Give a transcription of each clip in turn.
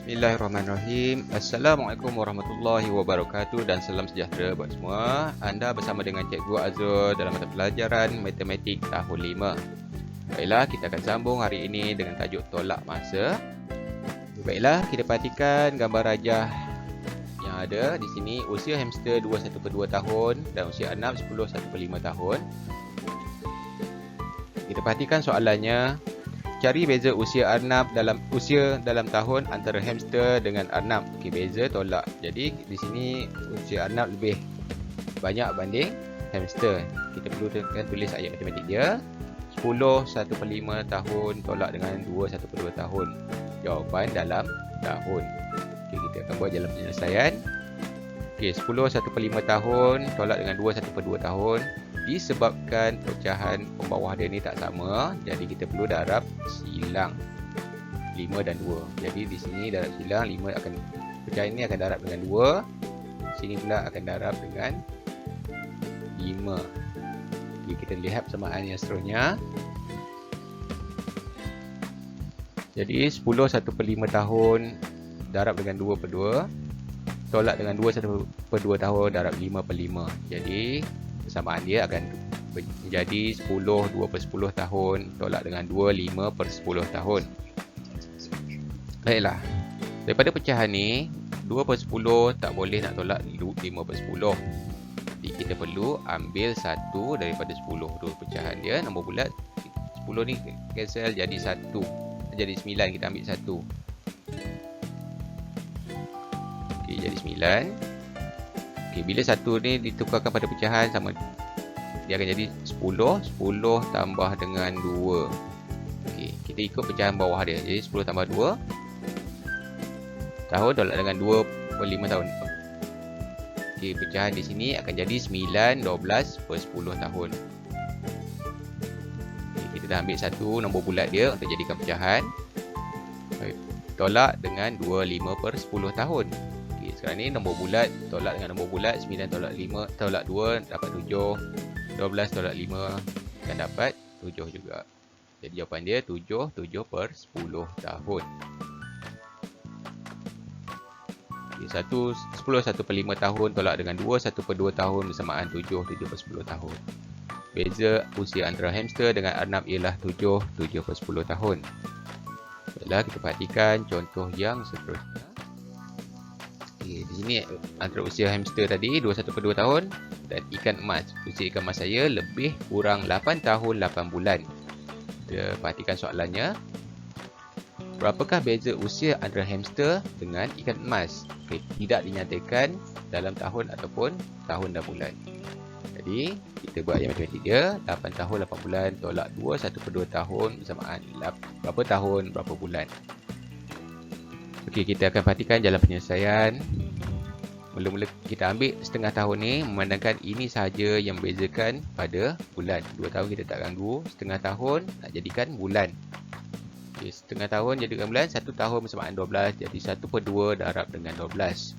Bismillahirrahmanirrahim. Assalamualaikum warahmatullahi wabarakatuh dan salam sejahtera buat semua. Anda bersama dengan Cikgu Azrul dalam mata pelajaran Matematik tahun 5. Baiklah, kita akan sambung hari ini dengan tajuk tolak masa. Baiklah, kita perhatikan gambar rajah yang ada di sini. Usia hamster 21/2 tahun dan usia anak 10/1/5 tahun. Kita perhatikan soalannya. Cari beza usia arnab dalam tahun antara hamster dengan arnab. Okey, beza tolak. Jadi di sini usia arnab lebih banyak banding hamster. Kita perlu tulis ayat matematik dia. 10/1/5 tahun tolak dengan 2/1/2 tahun. Jawapan dalam tahun. Okey, kita akan buat jalan penyelesaian. Okey, 10/1/5 tahun tolak dengan 2/1/2 tahun. Disebabkan pecahan pembawah dia ni tak sama, jadi kita perlu darab silang 5 dan 2. Jadi di sini darab silang 5 akan pecahan ini akan darab dengan 2. Sini pula akan darab dengan 5. Jadi kita lihat persamaan yang seterusnya. Jadi 10/1/5 tahun darab dengan 2/2 tolak dengan 2/1/2 tahun darab 5/5. Jadi persamaan dia akan menjadi 10 2/10 tahun tolak dengan 2 5/10 tahun. Baiklah. Daripada pecahan ni 2/10 tak boleh nak tolak 5/10. Jadi kita perlu ambil 1 daripada 10. Dua pecahan dia nombor bulat 10 ni cancel jadi 1. Jadi 9, kita ambil 1. Okey, jadi 9. Okey, bila 1 ni ditukarkan pada pecahan sama, dia akan jadi 10. 10 tambah dengan 2. Okey, kita ikut pecahan bawah dia. Jadi 10 tambah 2 tahun tolak dengan 2/5 tahun. Okey, pecahan di sini akan jadi 9 12/10 tahun. Okey, kita dah ambil 1 nombor bulat dia untuk jadikan pecahan. Tolak dengan 2 5/10 tahun. Sekarang ni nombor bulat tolak dengan nombor bulat. 9 tolak 5 tolak 2 dapat 7. 12 tolak 5 akan dapat 7 juga. Jadi jawapan dia 7/10 tahun. Okay, 10/1/5 tahun tolak dengan 2/1/2 tahun bersamaan 7/10 tahun. Beza usia antara hamster dengan arnab ialah 7/10 tahun. Baiklah, kita perhatikan contoh yang seterusnya. Okay, di sini antara usia hamster tadi 21/2 tahun dan ikan emas. Usia ikan emas saya lebih kurang 8 tahun 8 bulan. Kita perhatikan soalannya. Berapakah beza usia antara hamster dengan ikan emas? Okay, tidak dinyatakan dalam tahun ataupun tahun dan bulan. Jadi kita buat yang matematik dia. 8 tahun 8 bulan tolak 2/1/2 tahun bersamaan berapa tahun berapa bulan. Okey, kita akan perhatikan jalan penyelesaian. Mula-mula kita ambil setengah tahun ni, memandangkan ini sahaja yang membezakan pada bulan. 2 tahun kita tak ganggu, setengah tahun nak jadikan bulan. Okey, setengah tahun jadikan bulan, 1 tahun bersamaan 12, jadi 1/2 darab dengan 12.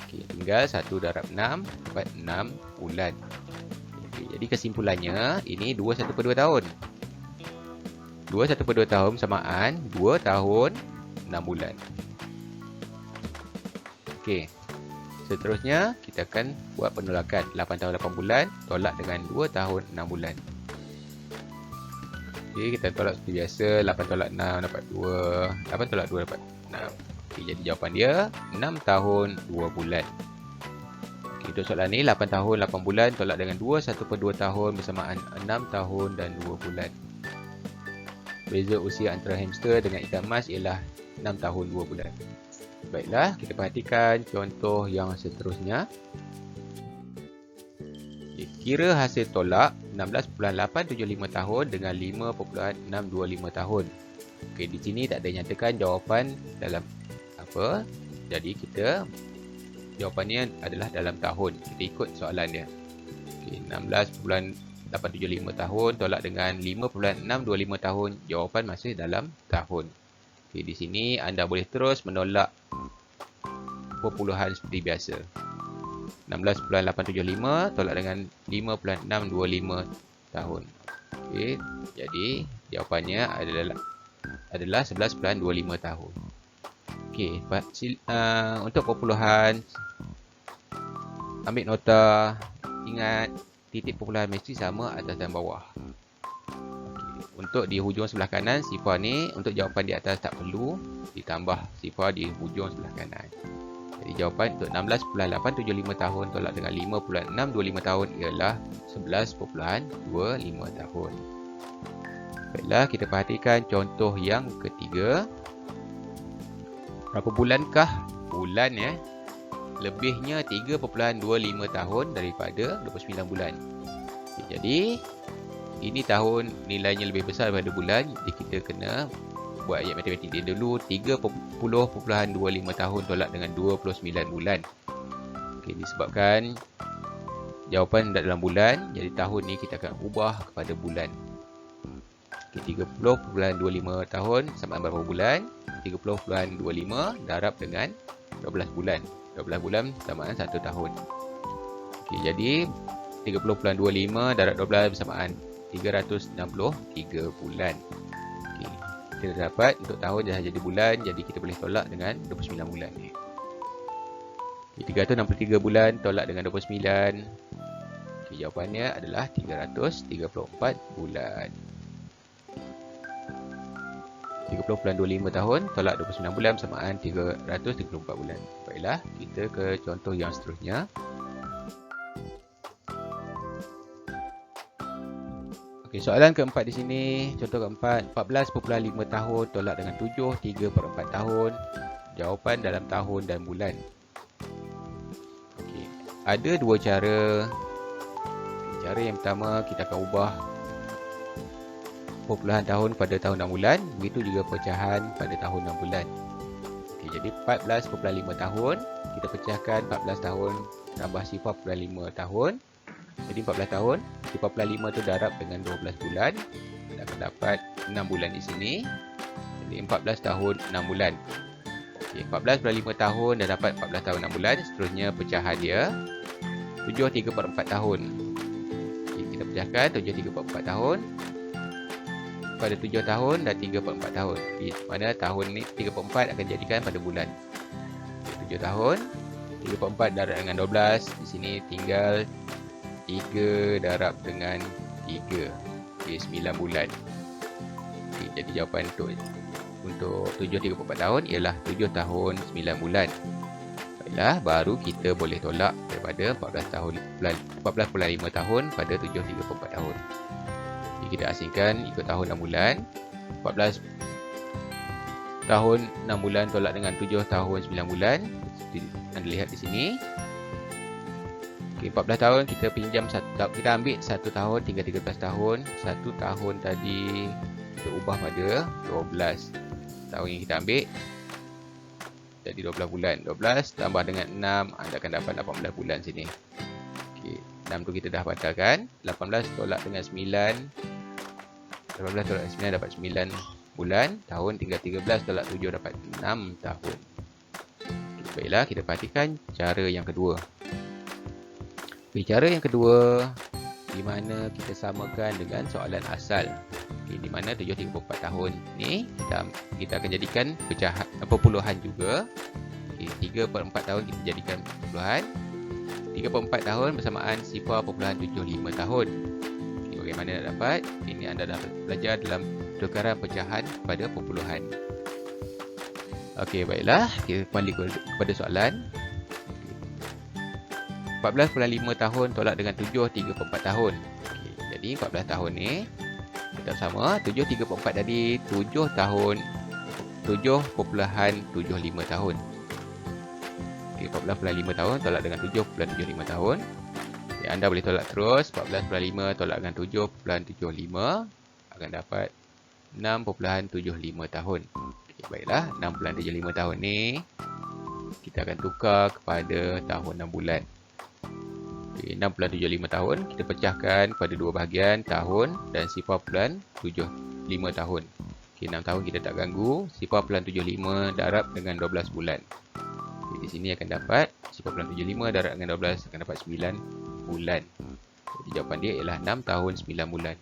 Okey, tinggal 1 darab 6, dapat 6 bulan. Okey, jadi kesimpulannya, ini 2/1/2 tahun. 2/1/2 tahun bersamaan 2 tahun 6 bulan. Okey. Seterusnya kita akan buat penolakan. 8 tahun 8 bulan tolak dengan 2 tahun 6 bulan. Okey, kita tolak seperti biasa. 8 tolak 6 dapat 2. 8 tolak 2 dapat 6. Okey, jadi jawapan dia 6 tahun 2 bulan. Okey, untuk soalan ni 8 tahun 8 bulan tolak dengan 2/1/2 tahun bersamaan 6 tahun dan 2 bulan. Beza usia antara hamster dengan ikan emas ialah 6 tahun 2 bulan. Baiklah, kita perhatikan contoh yang seterusnya. Kira hasil tolak 16.875 tahun dengan 5.625 tahun. Okey, di sini tak ada nyatakan jawapan dalam apa. Jadi kita jawapannya adalah dalam tahun. Kita ikut soalan dia. Okey, 16.875 tahun tolak dengan 5.625 tahun. Jawapan masih dalam tahun. Okay, di sini anda boleh terus menolak perpuluhan seperti biasa. 16.875 tolak dengan 5.625 tahun. Okey, jadi jawapannya adalah 11.25 tahun. Okey, untuk perpuluhan, ambil nota, ingat titik perpuluhan mesti sama atas dan bawah. Okey, untuk di hujung sebelah kanan sifar ni, untuk jawapan di atas tak perlu ditambah sifar di hujung sebelah kanan. Jadi jawapan untuk 16.875 tahun tolak dengan 5.625 tahun ialah 11.25 tahun. Baiklah, kita perhatikan contoh yang ketiga. Berapa bulankah bulan lebihnya 3.25 tahun daripada 29 bulan. Okay, jadi ini tahun nilainya lebih besar daripada bulan, jadi kita kena buat ayat matematik dia dulu. 30.25 tahun tolak dengan 29 bulan. Okay, disebabkan jawapan tidak dalam bulan, jadi tahun ni kita akan ubah kepada bulan. Okay, 30.25 tahun sama berapa bulan? 30.25 darab dengan 12 bulan. 12 bulan bersamaan 1 tahun. Okay, jadi 30.25 darab 12 bersamaan 363 bulan. Okay, kita dapat untuk tahun dah jadi bulan, jadi kita boleh tolak dengan 29 bulan. Okay, 363 bulan tolak dengan 29. Okay, jawapannya adalah 334 bulan. 30.25 tahun tolak 29 bulan bersamaan 334 bulan. Baiklah, kita ke contoh yang seterusnya. Okey, soalan keempat di sini, contoh keempat, 14.5 tahun tolak dengan 7, 3/4 tahun. Jawapan dalam tahun dan bulan. Okey, ada dua cara. Cara yang pertama, kita akan ubah perpuluhan tahun pada tahun dan bulan, begitu juga pecahan pada tahun dan bulan. Okey, jadi 14.5 tahun, kita pecahkan 14 tahun tambah 0.5 tahun. Jadi 14 tahun, 0.5 tu darab dengan 12 bulan. Kita akan dapat 6 bulan di sini. Jadi 14 tahun 6 bulan. Okey, 14.5 tahun dah dapat 14 tahun 6 bulan. Seterusnya pecahan dia 7 3/4 tahun. Okey, kita pecahkan 7 3/4 tahun. Pada 7 tahun dan 3/4 tahun. Di mana tahun ni 3/4 akan jadikan pada bulan. 7 tahun, 3/4 darab dengan 12. Di sini tinggal 3 darab dengan 3. Okey, 9 bulan. Okey, jadi jawapan untuk 7 3/4 tahun ialah 7 tahun 9 bulan. Baiklah, baru kita boleh tolak daripada 14.5 tahun pada 7 3/4 tahun. Kita asingkan ikut tahun dan bulan. 14 tahun 6 bulan tolak dengan 7 tahun 9 bulan. Anda lihat di sini. Okey, 14 tahun kita pinjam kita ambil 1 tahun tinggal 13 tahun. 1 tahun tadi kita ubah pada 12 tahun yang kita ambil. Jadi 12 bulan. 12 tambah dengan 6, anda akan dapat 18 bulan sini. Okey, 6 tu kita dah batalkan. 18 tolak dengan 9. 18 tolak 9 dapat 9 bulan. Tahun tinggal 13 tolak 7 dapat 6 tahun. Okay, baiklah, kita perhatikan cara yang kedua. Okay, cara yang kedua di mana kita samakan dengan soalan asal. Okay, di mana 7 3/4 tahun ni kita akan jadikan pecahan perpuluhan juga. Okay, 3/4 tahun kita jadikan perpuluhan. 3/4 tahun bersamaan 0.75 tahun. Bagaimana nak dapat? Ini anda dah belajar dalam tukaran pecahan pada perpuluhan. Okey, baiklah. Kita kembali kepada soalan. 14.5 tahun tolak dengan 7 3/4 tahun. Okey, jadi 14 tahun ni tetap sama. 7 3/4 tadi 7 tahun 7.75 tahun. Okey, 14.5 tahun tolak dengan 7.75 tahun. Anda boleh tolak terus. 14.5 tolak dengan 7.75 akan dapat 6.75 tahun. Okay, baiklah, 6.75 tahun ni kita akan tukar kepada tahun dan bulan. Okay, 6.75 tahun kita pecahkan pada dua bahagian, tahun dan 0.75 tahun. Okay, 6 tahun kita tak ganggu. 0.75 darab dengan 12 bulan. Okay, di sini akan dapat 0.75 darab dengan 12 akan dapat 9 bulan. Jadi jawapan dia ialah 6 tahun 9 bulan.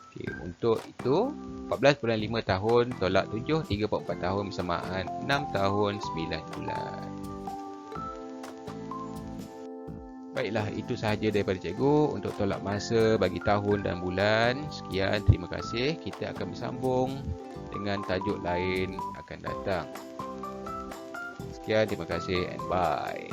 Okey, untuk itu 14.5 tahun tolak 7, 3/4 tahun bersamaan 6 tahun 9 bulan. Baiklah, itu sahaja daripada cikgu untuk tolak masa bagi tahun dan bulan. Sekian, terima kasih. Kita akan bersambung dengan tajuk lain akan datang. Sekian, terima kasih and bye.